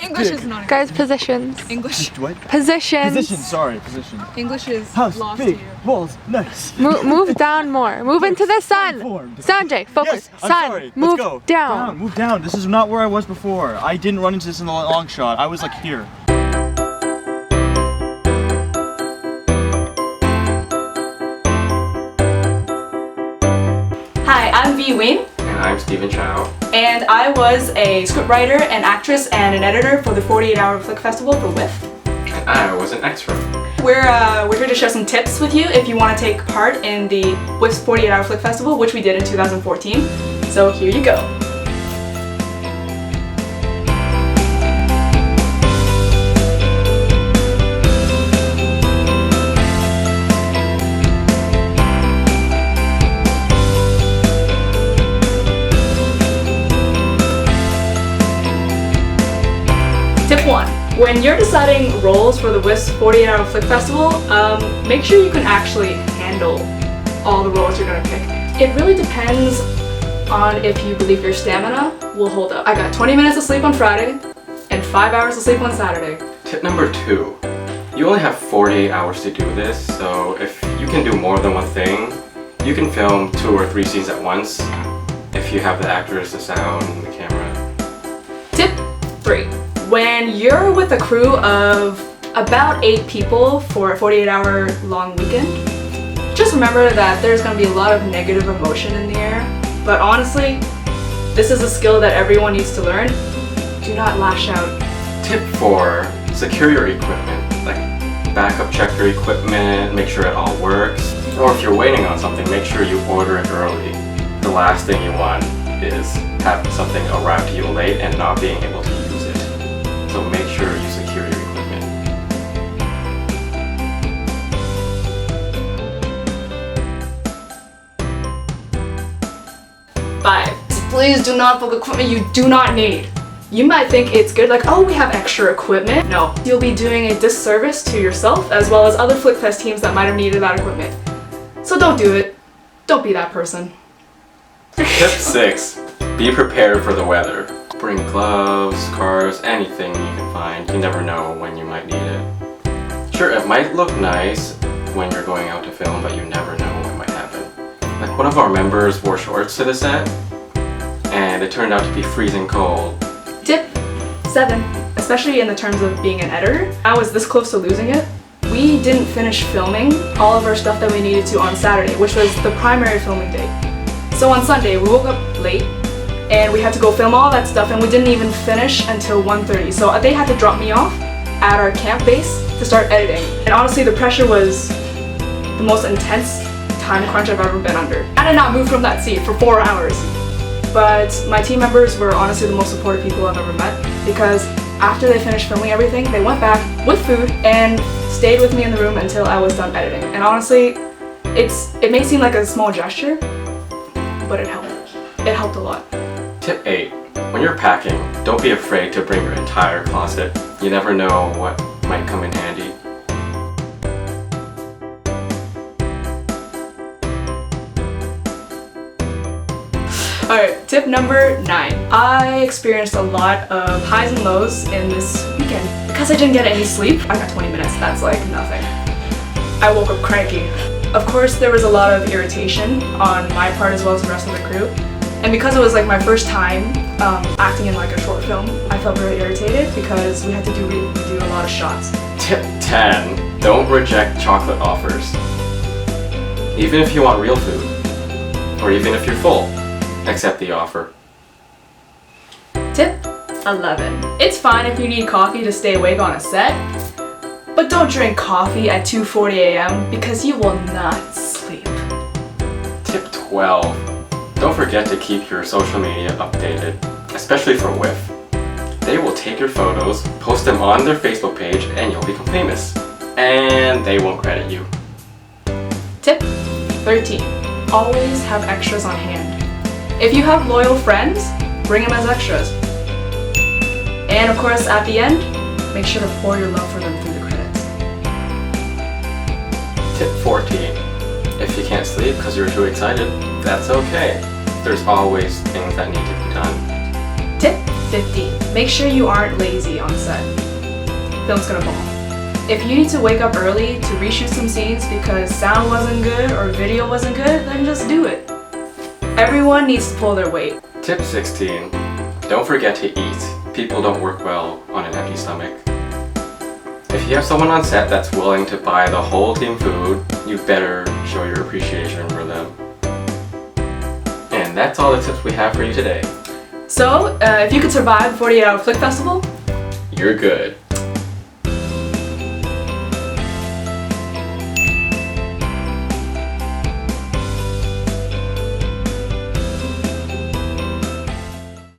English is not Guys, positions. English. What? Positions. Position, sorry, position. English is House, lost big, here. walls, nice. Move down more. Move into the sun. Sanjay, focus. Yes, I'm sun. sorry. Move Let's go. down. Move down. This is not where I was before. I didn't run into this in the long shot. I was like here. Hi, I'm V. Wayne. And I'm Stephen Chow. And I was a scriptwriter, an actress, and an editor for the 48-Hour Flick Festival for WIFF. And I was an extra. We're here to share some tips with you if you want to take part in the WIFF's 48-Hour Flick Festival, which we did in 2014. So here you go. Tip 1. When you're deciding roles for the WIFF's 48-Hour Flick Festival, make sure you can actually handle all the roles you're going to pick. It really depends on if you believe your stamina will hold up. I got 20 minutes of sleep on Friday and 5 hours of sleep on Saturday. Tip number 2. You only have 48 hours to do this, so if you can do more than one thing, you can film 2 or 3 scenes at once if you have the actors, the sound, and the camera. Tip 3. When you're with a crew of about 8 people for a 48-hour long weekend, just remember that there's going to be a lot of negative emotion in the air. But honestly, this is a skill that everyone needs to learn. Do not lash out. Tip 4. Secure your equipment. Like, backup check your equipment, make sure it all works. Or if you're waiting on something, make sure you order it early. The last thing you want is have something arrive to you late and not being able to use it. So make sure you secure your equipment. Five. Please do not book equipment you do not need. You might think it's good, like, oh, we have extra equipment. No, you'll be doing a disservice to yourself as well as other FlickFest teams that might have needed that equipment. So don't do it. Don't be that person. Tip 6. Be prepared for the weather. Bring gloves, scarves, anything you can find. You never know when you might need it. Sure, it might look nice when you're going out to film, but you never know what might happen. Like, one of our members wore shorts to the set, and it turned out to be freezing cold. Tip 7, especially in the terms of being an editor, I was this close to losing it. We didn't finish filming all of our stuff that we needed to on Saturday, which was the primary filming day. So on Sunday, we woke up late, and we had to go film all that stuff, and we didn't even finish until 1:30. So they had to drop me off at our camp base to start editing. And honestly, the pressure was the most intense time crunch I've ever been under. I did not move from that seat for 4 hours. But my team members were honestly the most supportive people I've ever met, because after they finished filming everything, they went back with food and stayed with me in the room until I was done editing. And honestly, it may seem like a small gesture, but it helped. It helped a lot. Tip 8. When you're packing, don't be afraid to bring your entire closet. You never know what might come in handy. Alright, tip number 9. I experienced a lot of highs and lows in this weekend. Because I didn't get any sleep, I got 20 minutes, that's like nothing. I woke up cranky. Of course, there was a lot of irritation on my part as well as the rest of the crew. And because it was like my first time acting in like a short film, I felt very irritated because we had to do a lot of shots. Tip 10. Don't reject chocolate offers. Even if you want real food, or even if you're full, accept the offer. Tip 11. It's fine if you need coffee to stay awake on a set, but don't drink coffee at 2:40 a.m. because you will not sleep. Tip 12. Don't forget to keep your social media updated, especially for WIFF. They will take your photos, post them on their Facebook page, and you'll become famous. And they won't credit you. Tip 13. Always have extras on hand. If you have loyal friends, bring them as extras. And of course, at the end, make sure to pour your love for them through the credits. Tip 14. If you can't sleep because you're too excited, that's okay. There's always things that need to be done. Tip 15. make sure you aren't lazy on set. Film's gonna bomb. If you need to wake up early to reshoot some scenes because sound wasn't good or video wasn't good, then just do it. Everyone needs to pull their weight. Tip 16. Don't forget to eat. People don't work well on an empty stomach. If you have someone on set that's willing to buy the whole team food, you better show your appreciation for them. And that's all the tips we have for you today. So, if you could survive 48-hour Flick Festival, You're good.